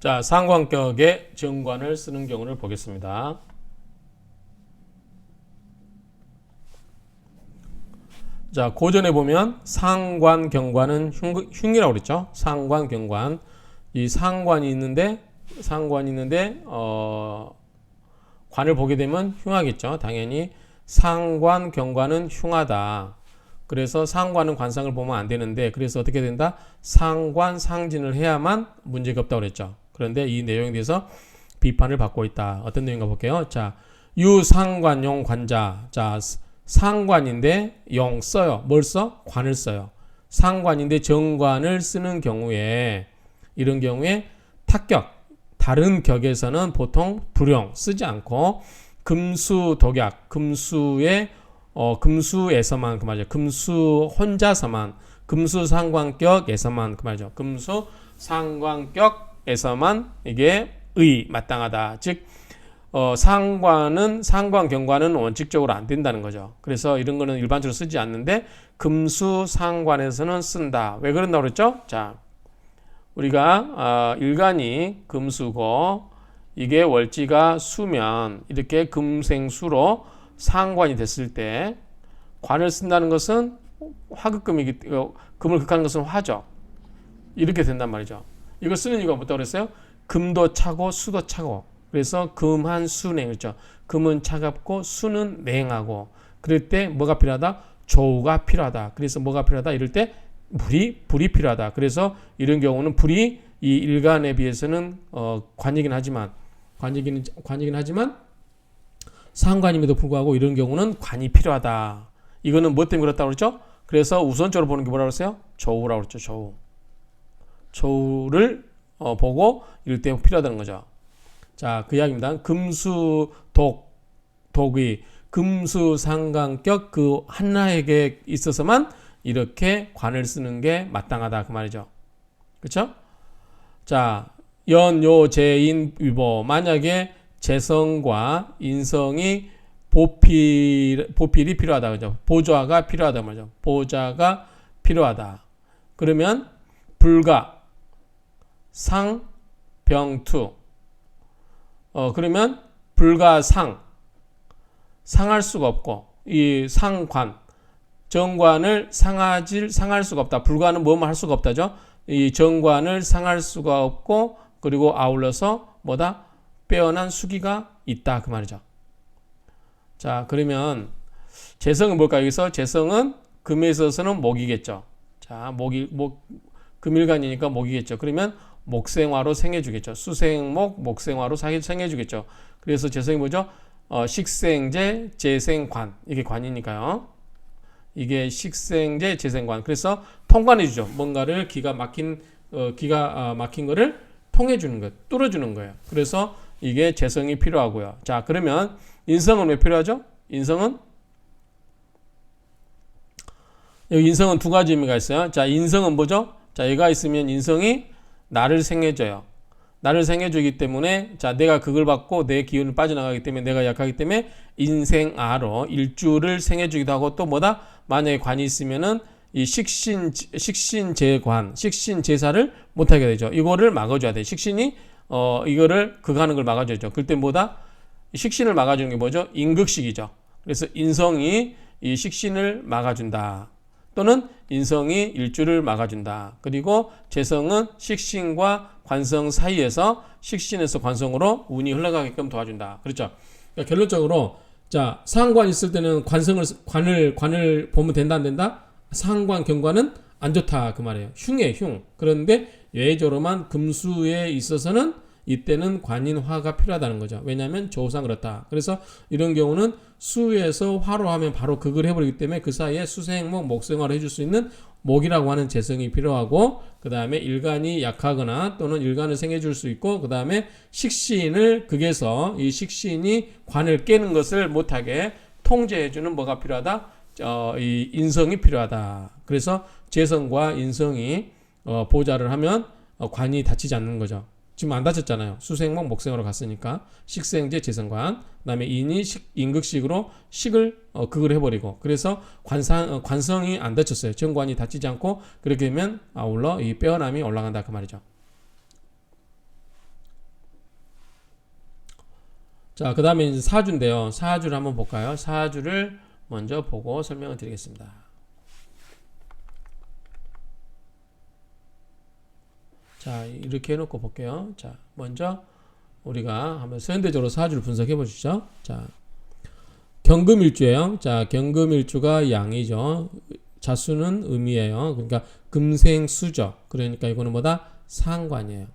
자, 상관격의 정관을 쓰는 경우를 보겠습니다. 자, 고전에 보면 상관, 경관은 흉이라고 그랬죠. 상관, 경관. 이 상관이 있는데 관을 보게 되면 흉하겠죠. 당연히 상관, 경관은 흉하다. 그래서 상관은 관상을 보면 안 되는데, 그래서 어떻게 된다? 상관, 상진을 해야만 문제가 없다고 그랬죠. 그런데 이 내용에 대해서 비판을 받고 있다. 어떤 내용인가 볼게요. 자, 유상관용 관자. 자, 상관인데 용 써요. 뭘 써? 관을 써요. 상관인데 정관을 쓰는 경우에, 이런 경우에 탁격, 다른 격에서는 보통 불용 쓰지 않고 금수 독약, 금수에서만 그 말이죠. 금수 혼자서만, 금수 상관격에서만 그 말이죠. 금수 상관격에서만 이게 마땅하다. 즉 상관 경관은 원칙적으로 안 된다는 거죠. 그래서 이런 거는 일반적으로 쓰지 않는데 금수 상관에서는 쓴다. 왜 그런다고 그랬죠? 자, 우리가 일간이 금수고 이게 월지가 수면, 이렇게 금생수로 상관이 됐을 때 관을 쓴다는 것은 화극금이기 때문에, 금을 극하는 것은 화죠. 이렇게 된단 말이죠. 이거 쓰는 이유가 뭐다고 그랬어요? 금도 차고 수도 차고. 그래서 금한 수냉, 그렇죠? 금은 차갑고 수는 냉하고. 그럴 때 뭐가 필요하다? 조우가 필요하다. 그래서 뭐가 필요하다? 이럴 때 불이 필요하다. 그래서 이런 경우는 불이 이 일간에 비해서는 관이긴 하지만 상관임에도 불구하고 이런 경우는 관이 필요하다. 이거는 뭐 때문에 그렇다고 그랬죠? 그래서 우선적으로 보는 게 뭐라고 그랬어요? 조우라고 그랬죠. 조우. 조우를 보고 이럴 때 필요하다는 거죠. 자, 그 이야기입니다. 금수독이 금수상관격 그 하나에게 있어서만 이렇게 관을 쓰는 게 마땅하다 그 말이죠. 그렇죠? 자, 연요재인 위보, 만약에 재성과 인성이 보필이 필요하다 그죠? 보좌가 필요하다 말이죠. 보좌가 필요하다. 그러면 불가 상병투, 그러면 불가상, 상할 수가 없고, 이 상관, 정관을 상할 수가 없다. 불가는 뭐뭐 할 수가 없다죠. 이 정관을 상할 수가 없고, 그리고 아울러서 뭐다? 빼어난 수기가 있다 그 말이죠. 자, 그러면 재성은 뭘까요? 여기서 재성은 금에 있어서는 목이겠죠. 자, 금일간이니까 목이겠죠. 그러면 목생화로 생해주겠죠. 수생목, 목생화로 생해주겠죠. 그래서 재성이 뭐죠? 식생재, 재생관. 이게 관이니까요. 이게 식생재, 재생관. 그래서 통관해주죠. 뭔가를 기가 막힌 거를 통해주는 거예요. 뚫어주는 거예요. 그래서 이게 재성이 필요하고요. 자, 그러면 인성은 왜 필요하죠? 인성은 여기 인성은 두 가지 의미가 있어요. 자, 인성은 뭐죠? 자, 얘가 있으면 인성이 나를 생해줘요. 나를 생해주기 때문에, 자, 내가 그걸 받고 내 기운을 빠져나가기 때문에, 내가 약하기 때문에 인생아로 일주를 생해주기도 하고, 또 뭐다? 만약에 관이 있으면은 이 식신제관, 식신제사를 못하게 되죠. 이거를 막아줘야 돼. 식신이 이거를 극하는 걸 막아줘야죠. 그때 뭐다? 식신을 막아주는 게 뭐죠? 인극식이죠. 그래서 인성이 이 식신을 막아준다. 또는 인성이 일주를 막아준다. 그리고 재성은 식신과 관성 사이에서 식신에서 관성으로 운이 흘러가게끔 도와준다. 그렇죠? 그러니까 결론적으로, 자, 상관 있을 때는 관을 보면 된다 안 된다? 상관 경관은 안 좋다 그 말이에요. 흉해 흉. 그런데 예외적으로만 금수에 있어서는 이때는 관인화가 필요하다는 거죠. 왜냐하면 조상 그렇다. 그래서 이런 경우는 수에서 화로 하면 바로 극을 해버리기 때문에 그 사이에 수생목, 목생화를 해줄 수 있는 목이라고 하는 재성이 필요하고, 그 다음에 일간이 약하거나 또는 일간을 생해줄 수 있고, 그 다음에 식신을 극에서 이 식신이 관을 깨는 것을 못하게 통제해주는 뭐가 필요하다? 이 인성이 필요하다. 그래서 재성과 인성이 보좌를 하면 관이 다치지 않는 거죠. 지금 안 다쳤잖아요. 수생목, 목생으로 갔으니까. 식생재, 재성관. 그 다음에 인이 인극식으로 식을 극을 해버리고. 그래서 관성이 안 다쳤어요. 정관이 다치지 않고. 그렇게 되면 아울러 이 빼어남이 올라간다 그 말이죠. 자, 그 다음에 이제 사주인데요. 사주를 한번 볼까요? 사주를 먼저 보고 설명을 드리겠습니다. 자, 이렇게 해놓고 볼게요. 자, 먼저 우리가 한번 현대적으로 사주를 분석해 보시죠. 자, 경금일주예요. 자, 경금일주가 양이죠. 자수는 음이에요. 그러니까 금생수죠. 그러니까 이거는 뭐다? 상관이에요.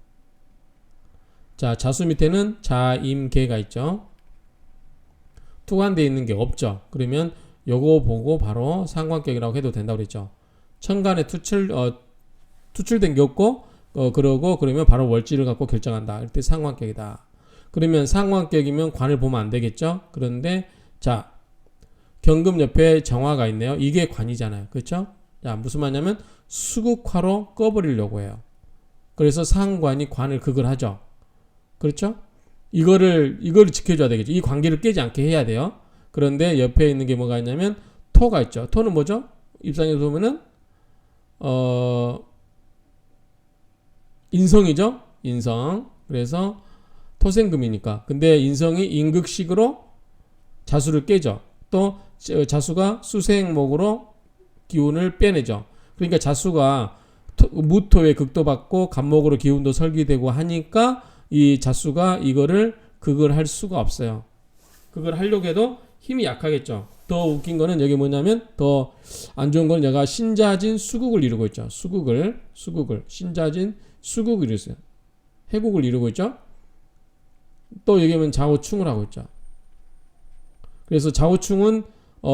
자, 자수 밑에는 자임계가 있죠. 투관되어 있는 게 없죠. 그러면 요거 보고 바로 상관격이라고 해도 된다고 그랬죠. 천간에 투출된 게 없고 그러면 바로 월지를 갖고 결정한다. 이때 상관격이다. 그러면 상관격이면 관을 보면 안 되겠죠. 그런데 자, 경금 옆에 정화가 있네요. 이게 관이잖아요. 그렇죠? 자, 무슨 말이냐면 수국화로 꺼버리려고 해요. 그래서 상관이 관을 극을 하죠. 그렇죠? 이거를 지켜줘야 되겠죠. 이 관계를 깨지 않게 해야 돼요. 그런데 옆에 있는 게 뭐가 있냐면 토가 있죠. 토는 뭐죠? 입상에서 보면은 인성이죠. 인성. 그래서 토생금이니까. 근데 인성이 인극식으로 자수를 깨죠. 또 자수가 수생목으로 기운을 빼내죠. 그러니까 자수가 무토의 극도 받고 간목으로 기운도 설기되고 하니까 이 자수가 이거를 극을 할 수가 없어요. 극을 하려고 해도 힘이 약하겠죠. 더 웃긴 거는 여기 뭐냐면 더 안 좋은 건 얘가 신자진 수국을 이루고 있죠. 수국을 신자진 수국을 이루고 있어요. 해국을 이루고 있죠. 또 여기면 좌우충을 하고 있죠. 그래서 좌우충은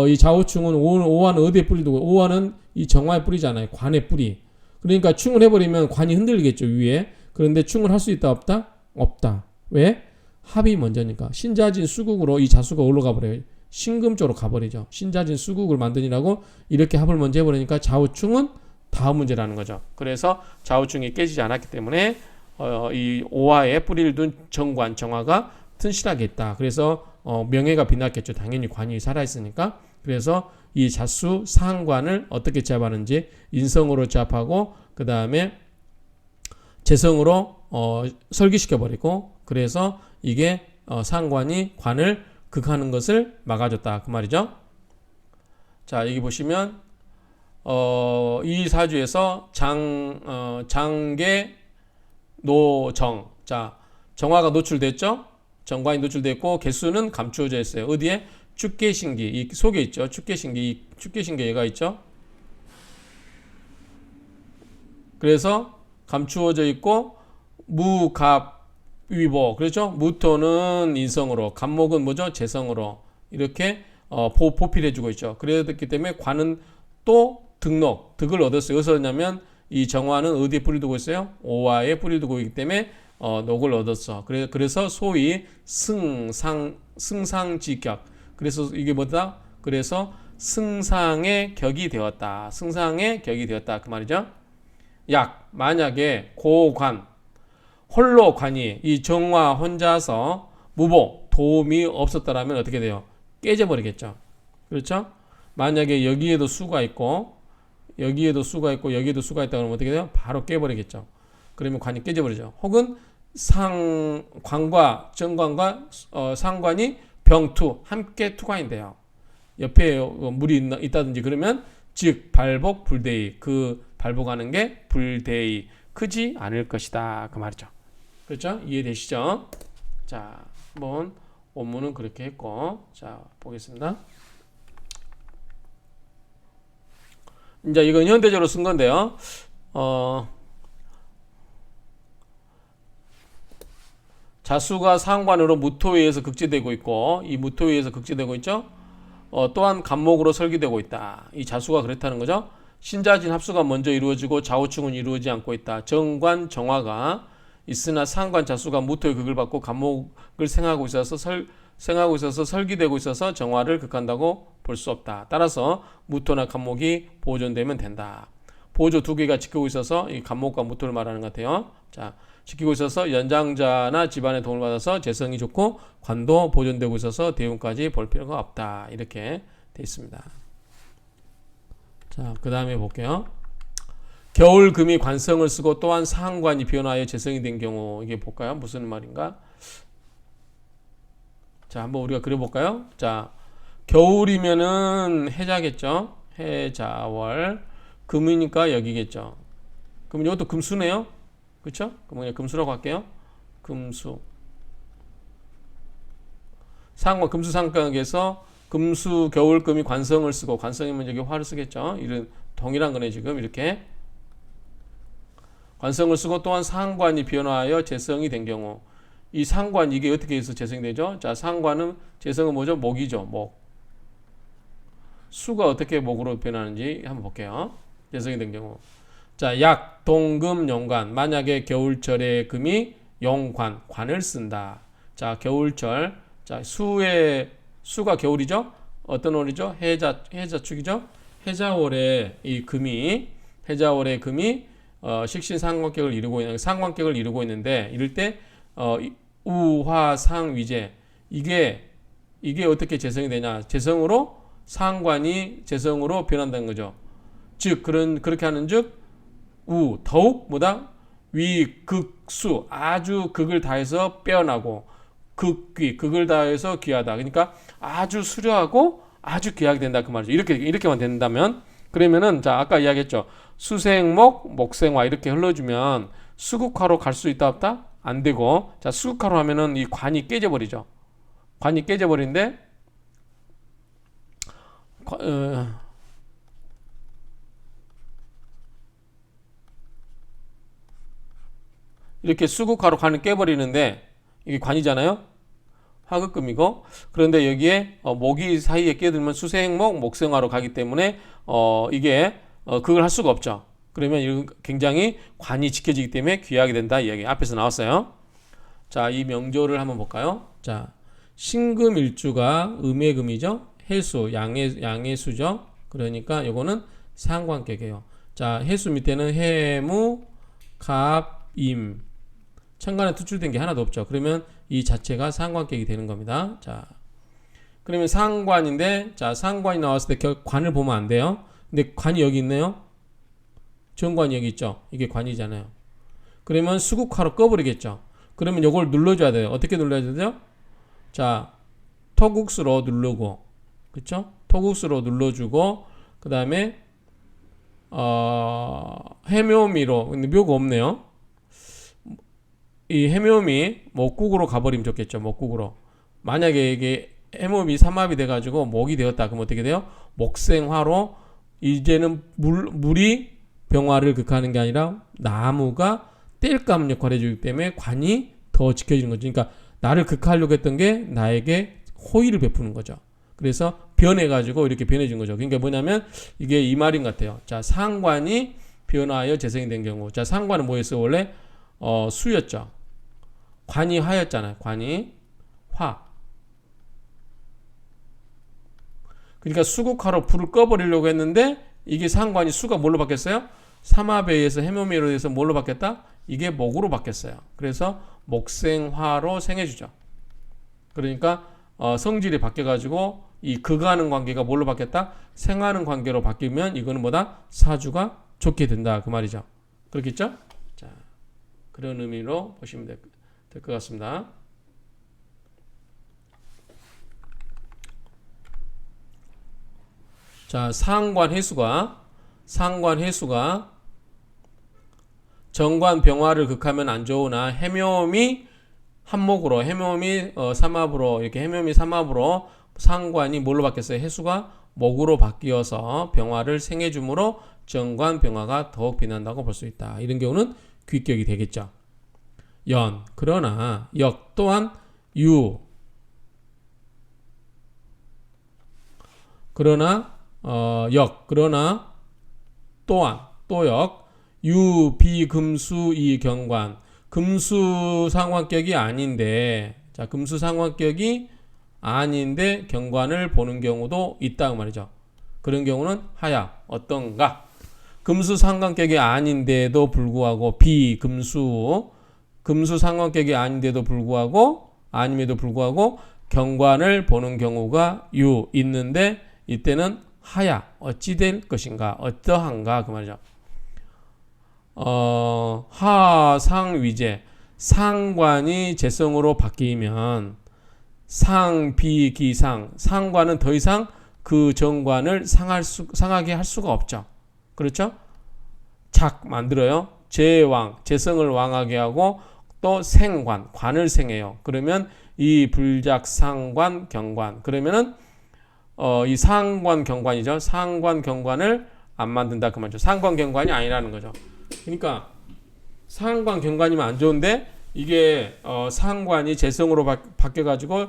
이 좌우충은 오화는 어디에 뿌리 두고 오화는 이 정화에 뿌리잖아요. 관에 뿌리. 그러니까 충을 해버리면 관이 흔들리겠죠 위에. 그런데 충을 할 수 있다 없다? 없다. 왜? 합이 먼저니까. 신자진 수국으로 이 자수가 올라가 버려요. 신금 쪽으로 가버리죠. 신자진 수국을 만드니라고 이렇게 합을 먼저 해버리니까 좌우충은 다음 문제라는 거죠. 그래서 좌우충이 깨지지 않았기 때문에 이 오화에 뿌리를 둔 정관, 정화가 튼실하게 있다. 그래서 명예가 빛났겠죠. 당연히 관이 살아있으니까. 그래서 이 자수 상관을 어떻게 제압하는지 인성으로 제압하고 그 다음에 재성으로 설기시켜버리고 그래서 이게 상관이 관을 극하는 것을 막아줬다. 그 말이죠. 자, 여기 보시면 이 사주에서 장계 노정. 자, 정화가 노출됐죠. 정관이 노출됐고 개수는 감추어져 있어요. 어디에? 축계신기. 이 속에 있죠. 축계신기. 축계신기 얘가 있죠. 그래서 감추어져 있고 무갑위보. 그렇죠? 무토는 인성으로, 간목은 뭐죠? 재성으로 이렇게 보필해주고 있죠. 그랬기 때문에 관은 또 득을 얻었어요. 여기서 냐면 이 정화는 어디에 뿌리 두고 있어요? 오화에 뿌리 두고 있기 때문에 녹을 얻었어. 그래서 소위 승상지격. 그래서 이게 뭐다? 그래서 승상의 격이 되었다. 승상의 격이 되었다. 그 말이죠. 만약에 고관, 홀로 관이 이 정화 혼자서 무보, 도움이 없었다라면 어떻게 돼요? 깨져버리겠죠. 그렇죠? 만약에 여기에도 수가 있고, 여기에도 수가 있고, 여기에도 수가 있다 그러면 어떻게 돼요? 바로 깨버리겠죠. 그러면 관이 깨져버리죠. 혹은 관과 정관과 상관이 병투, 함께 투관인데요. 옆에 물이 있다든지 그러면 즉 발복 불대의, 그 발복하는 게 불대의, 크지 않을 것이다. 그 말이죠. 그렇죠? 이해되시죠? 자, 한번 원문은 그렇게 했고, 자, 보겠습니다. 이제 이건 현대적으로 쓴 건데요. 자수가 상관으로 무토에 의해서 극제되고 있고, 이 무토에 의해서 극제되고 있죠. 또한 간목으로 설계되고 있다. 이 자수가 그렇다는 거죠. 신자진 합수가 먼저 이루어지고 좌우충은 이루어지지 않고 있다. 정관 정화가 있으나 상관 자수가 무토의 극을 받고 간목을 생하고 있어서 설기되고 있어서 정화를 극한다고 볼 수 없다. 따라서 무토나 간목이 보존되면 된다. 보조 두 개가 지키고 있어서 이 간목과 무토를 말하는 것 같아요. 자, 지키고 있어서 연장자나 집안의 도움을 받아서 재성이 좋고 관도 보존되고 있어서 대운까지 볼 필요가 없다. 이렇게 돼 있습니다. 자, 그 다음에 볼게요. 겨울금이 관성을 쓰고 또한 상관이 변화하여 재성이 된 경우 이게 볼까요? 무슨 말인가? 자, 한번 우리가 그려볼까요? 자, 겨울이면은 해자겠죠? 해자월. 금이니까 여기겠죠. 그럼 이것도 금수네요. 그쵸? 그럼 그냥 금수라고 할게요. 금수. 상관, 금수상각에서 금수, 겨울금이 관성을 쓰고, 관성이면 여기 화를 쓰겠죠? 이런 동일한 거네, 지금. 이렇게. 관성을 쓰고 또한 상관이 변화하여 재성이 된 경우. 이 상관, 이게 어떻게 해서 재성이 되죠? 자, 상관은, 재성은 뭐죠? 목이죠, 목. 수가 어떻게 목으로 변하는지 한번 볼게요. 재성이 된 경우. 자, 약, 동금, 용관. 만약에 겨울철에 금이 용관, 관을 쓴다. 자, 겨울철. 자, 수가 겨울이죠? 어떤 월이죠? 해자축이죠? 해자월에 해자월에 금이 식신 상관격을 이루고 있는데, 이럴 때, 우화상위재. 이게 어떻게 재성이 되냐? 상관이 재성으로 변한다는 거죠. 즉, 그렇게 하는 즉, 더욱 뭐다? 극수. 아주 극을 다해서 빼어나고, 극을 다해서 귀하다. 그러니까 아주 수려하고 아주 귀하게 된다. 그 말이죠. 이렇게만 된다면, 그러면은, 자, 아까 이야기했죠. 수생목, 목생화 이렇게 흘러주면 수국화로 갈 수 있다, 없다? 안 되고, 자, 수국화로 하면은 이 관이 깨져버리죠. 관이 깨져버리는데, 이렇게 수국화로 관을 깨버리는데, 이게 관이잖아요. 화극금이고, 그런데 여기에 목이 사이에 끼어들면 수생목, 목생화로 가기 때문에 이게 그걸 할 수가 없죠. 그러면 굉장히 관이 지켜지기 때문에 귀하게 된다 이야기 앞에서 나왔어요. 자, 이 명조를 한번 볼까요? 자, 신금일주가 음의 금이죠. 해수, 양의 수죠. 그러니까 이거는 상관격이에요. 자, 해수 밑에는 해무, 갑, 임. 천간에 투출된 게 하나도 없죠. 그러면 이 자체가 상관격이 되는 겁니다. 자, 그러면 상관인데, 자, 상관이 나왔을 때 관을 보면 안 돼요. 근데 관이 여기 있네요. 정관이 여기 있죠. 이게 관이잖아요. 그러면 수국화로 꺼버리겠죠. 그러면 이걸 눌러줘야 돼요. 어떻게 눌러야 되죠? 자, 토국수로 누르고, 그쵸? 토국수로 눌러주고, 그 다음에 해묘미로, 근데 묘가 없네요. 이 해묘미 목국으로 가버리면 좋겠죠. 목국으로. 만약에 이게 해묘미 삼합이 돼가지고 목이 되었다. 그럼 어떻게 돼요? 목생화로 이제는 물이 병화를 극하는 게 아니라 나무가 땔감 역할을 해주기 때문에 관이 더 지켜지는 거죠. 그러니까 나를 극하려고 했던 게 나에게 호의를 베푸는 거죠. 그래서 변해가지고 이렇게 변해진 거죠. 그러니까 뭐냐면 이게 이 말인 것 같아요. 자, 상관이 변화하여 재성이 된 경우. 자, 상관은 뭐였어요? 원래 수였죠. 관이 화였잖아요. 관이 화. 그러니까 수국화로 불을 꺼버리려고 했는데 이게 상관이 수가 뭘로 바뀌었어요? 삼합에 의해서 해묘미로 해서 뭘로 바뀌었다? 이게 목으로 바뀌었어요. 그래서 목생화로 생해주죠. 그러니까 성질이 바뀌어가지고 이 극하는 관계가 뭘로 바뀌었다? 생하는 관계로 바뀌면 이거는 뭐다? 사주가 좋게 된다. 그 말이죠. 그렇겠죠? 자, 그런 의미로 보시면 될 것 같습니다. 자, 상관해수가 정관 병화를 극하면 안 좋으나 해묘미 한목으로 해묘미 삼합으로 이렇게 해묘미 삼합으로 상관이 뭘로 바뀌었어요? 해수가 목으로 바뀌어서 병화를 생해줌으로 정관 병화가 더욱 빛난다고 볼 수 있다. 이런 경우는 귀격이 되겠죠. 연 그러나 역 또한 유 그러나 그러나 또한 또역 유 비금수 이 경관 금수 상관격이 아닌데 자 금수 상관격이 아닌데 경관을 보는 경우도 있다 말이죠. 그런 경우는 하야 어떤가? 금수 상관격이 아닌데도 불구하고 금수 상관격이 아닌데도 불구하고 아님에도 불구하고 경관을 보는 경우가 있는데 이때는 하야 어찌 될 것인가 어떠한가 그 말이죠. 하상위재 상관이 재성으로 바뀌면 상비기상, 상관은 더 이상 그 정관을 상하게 할 수가 없죠. 그렇죠? 작 만들어요. 제왕, 재성을 왕하게 하고 또 생관, 관을 생해요. 그러면 이 불작상관 경관. 그러면은 이 상관 경관이죠. 상관 경관을 안 만든다 그 말이죠. 상관 경관이 아니라는 거죠. 그러니까 상관 경관이면 안 좋은데 이게 상관이 재성으로 바뀌어 가지고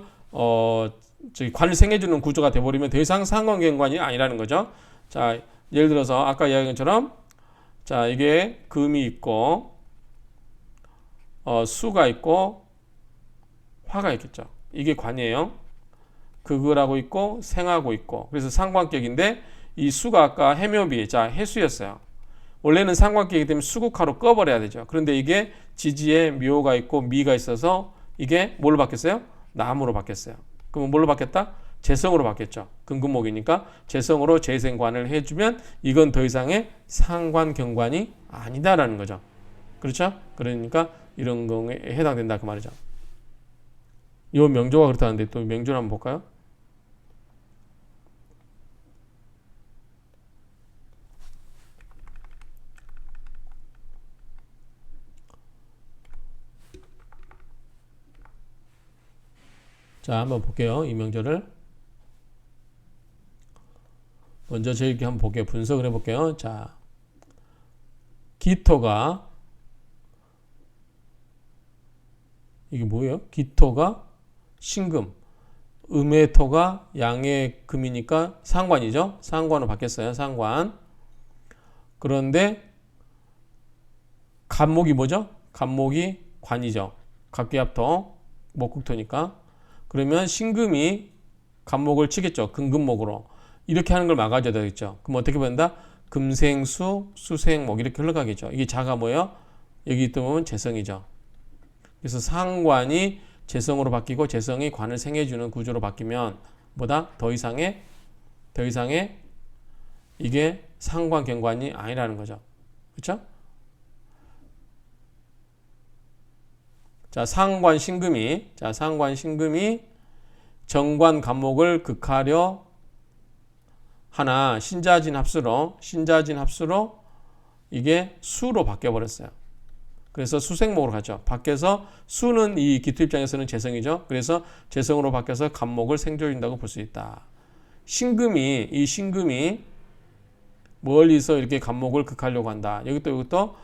저기 관을 생해주는 구조가 돼버리면 더 이상 상관 경관이 아니라는 거죠. 자, 예를 들어서 아까 이야기한 것처럼 자, 이게 금이 있고 수가 있고 화가 있겠죠. 이게 관이에요. 극을하고 있고 생하고 있고. 그래서 상관격인데 이 수가 아까 해묘비, 자, 해수였어요. 원래는 상관격이기 때문에 수국하로 꺼버려야 되죠. 그런데 이게 지지에 묘가 있고 미가 있어서 이게 뭘로 바뀌었어요? 나무로 바뀌었어요. 그러면 뭘로 바뀌었다? 재성으로 바뀌었죠. 금금목이니까 재성으로 재생관을 해주면 이건 더 이상의 상관경관이 아니다라는 거죠. 그렇죠? 그러니까 이런 거에 해당된다 그 말이죠. 이 명조가 그렇다는데 또 명조를 한번 볼까요? 자, 한번 볼게요. 이 명조를. 먼저 저희 한번 볼게요. 분석을 해볼게요. 자, 기토가 이게 뭐예요? 기토가 신금, 음의 토가 양의 금이니까 상관이죠. 상관으로 바뀌었어요. 상관. 그런데 간목이 뭐죠? 간목이 관이죠. 갑기합토, 목국토니까. 그러면 신금이 간목을 치겠죠. 금금목으로. 이렇게 하는 걸 막아줘야 되겠죠. 그럼 어떻게 본다? 금생수, 수생목 이렇게 흘러가겠죠. 이게 자가 뭐예요? 여기 보면 재성이죠. 그래서 상관이 재성으로 바뀌고 재성이 관을 생해주는 구조로 바뀌면 뭐다? 더 이상의 이게 상관경관이 아니라는 거죠. 그렇죠? 자, 상관 신금이 정관 간목을 극하려 하나 신자진 합수로 이게 수로 바뀌어 버렸어요. 그래서 수생목으로 가죠. 바뀌어서 수는 이 기토 입장에서는 재성이죠. 그래서 재성으로 바뀌어서 간목을 생조해준다고 볼 수 있다. 이 신금이 멀리서 이렇게 간목을 극하려고 한다. 여기도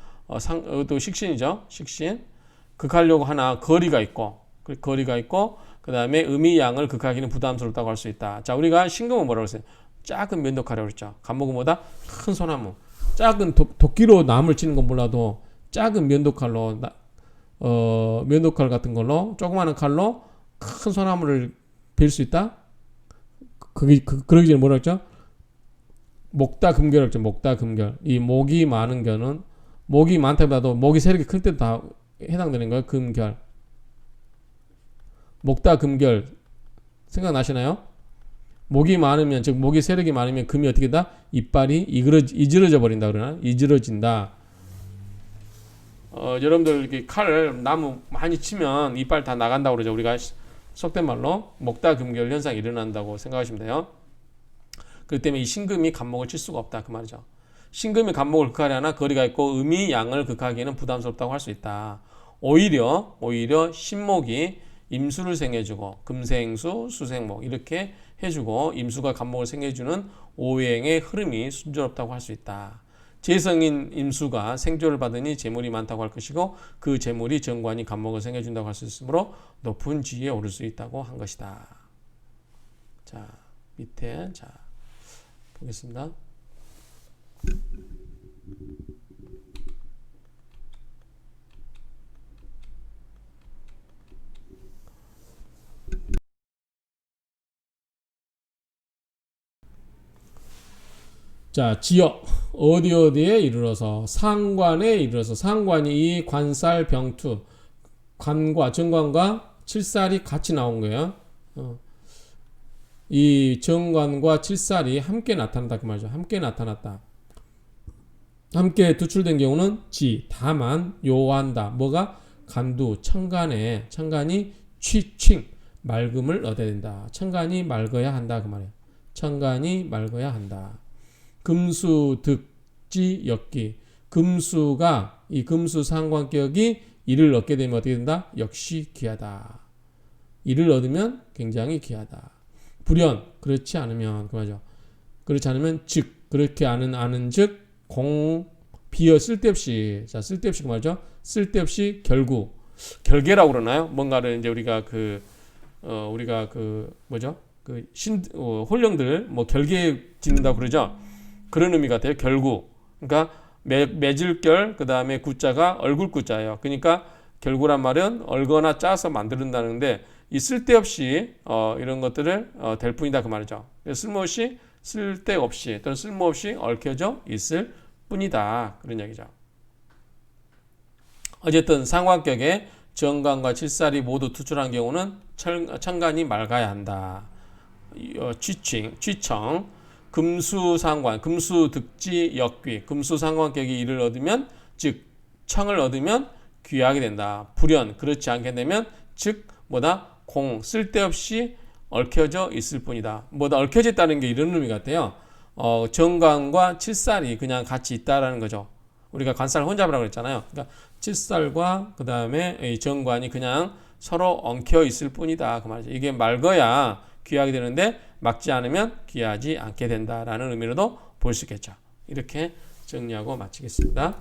식신이죠. 식신. 극하려고 하나 거리가 있고 그 다음에 음이 양을 극하기는 부담스럽다고 할 수 있다. 자, 우리가 신금은 뭐라고 했어요? 작은 면도칼이라고 그랬죠. 간목은 뭐다? 큰 소나무. 작은 도끼로 나무를 치는 건 몰라도 작은 면도칼로 면도칼 같은 걸로 조그마한 칼로 큰 소나무를 벨 수 있다. 그러기 전에 뭐라 했죠? 목다금결 했죠. 목다금결. 이 목이 많은 견은 목이 많다보다도 목이 세력이 클 때도 다 해당되는 거예요. 금결. 목다금결 생각나시나요? 목이 많으면 즉 목이 세력이 많으면 금이 어떻게 다 이빨이 이질러져 버린다 그러나 이질러진다. 여러분들 이렇게 칼을 나무 많이 치면 이빨 다 나간다고 그러죠. 우리가 속된 말로 목다금결 현상이 일어난다고 생각하시면 돼요. 그렇기 때문에 이 신금이 간목을 칠 수가 없다 그 말이죠. 신금이 간목을 극하려나 거리가 있고 음이 양을 극하기에는 부담스럽다고 할 수 있다. 오히려 신목이 임수를 생해주고 금생수, 수생목 이렇게 해주고 임수가 간목을 생해주는 오행의 흐름이 순조롭다고 할 수 있다. 재성인 임수가 생조를 받으니 재물이 많다고 할 것이고 그 재물이 정관이 간목을 생해준다고 할 수 있으므로 높은 지위에 오를 수 있다고 한 것이다. 자, 밑에 보겠습니다. 자, 지역 어디에 이르러서 상관에 이르러서 상관이 이 관살 병투 관과 정관과 칠살이 같이 나온 거예요. 이 정관과 칠살이 함께 나타났다 그 말이죠. 함께 나타났다. 함께 투출된 경우는 다만 요한다. 뭐가 간두 청간이 취칭 맑음을 얻어야 된다. 천간이 맑아야 한다 그 말이에요. 천간이 맑아야 한다. 금수 득지 역기. 금수가 이 금수 상관격이 이를 얻게 되면 어떻게 된다? 역시 귀하다. 이를 얻으면 굉장히 귀하다. 불연 그렇지 않으면 그러죠. 그렇지 않으면 즉 그렇게 아는 즉 공 비어 쓸데없이 자 쓸데없이 그 말이죠. 쓸데없이 결구 결계라고 그러나요? 뭔가를 이제 우리가 우리가 뭐죠? 홀령들 뭐 결계 짓는다고 그러죠. 그런 의미 같아요. 결구. 그러니까 맺을 결 그다음에 구자가 얼굴 구자예요. 그러니까 결구란 말은 얼거나 짜서 만든다는데 이 쓸데없이 이런 것들을 될 뿐이다 그 말이죠. 쓸데없이 또는 쓸모없이 얽혀져 있을 뿐이다 그런 얘기죠. 어쨌든 상관격에 정관과 칠살이 모두 투출한 경우는 천간이 맑아야 한다. 취청 금수상관 금수득지 역귀 금수상관격이 이를 얻으면 즉 청을 얻으면 귀하게 된다. 불연 그렇지 않게 되면 즉 뭐다 공 쓸데없이 얽혀져 있을 뿐이다. 뭐다 얽혀져 있다는 게 이런 의미 같아요. 정관과 칠살이 그냥 같이 있다라는 거죠. 우리가 관살 혼잡이라고 그랬잖아요. 그러니까 칠살과 그 다음에 정관이 그냥 서로 엉켜 있을 뿐이다 그 말이죠. 이게 맑아야 귀하게 되는데 막지 않으면 귀하지 않게 된다라는 의미로도 볼 수 있겠죠. 이렇게 정리하고 마치겠습니다.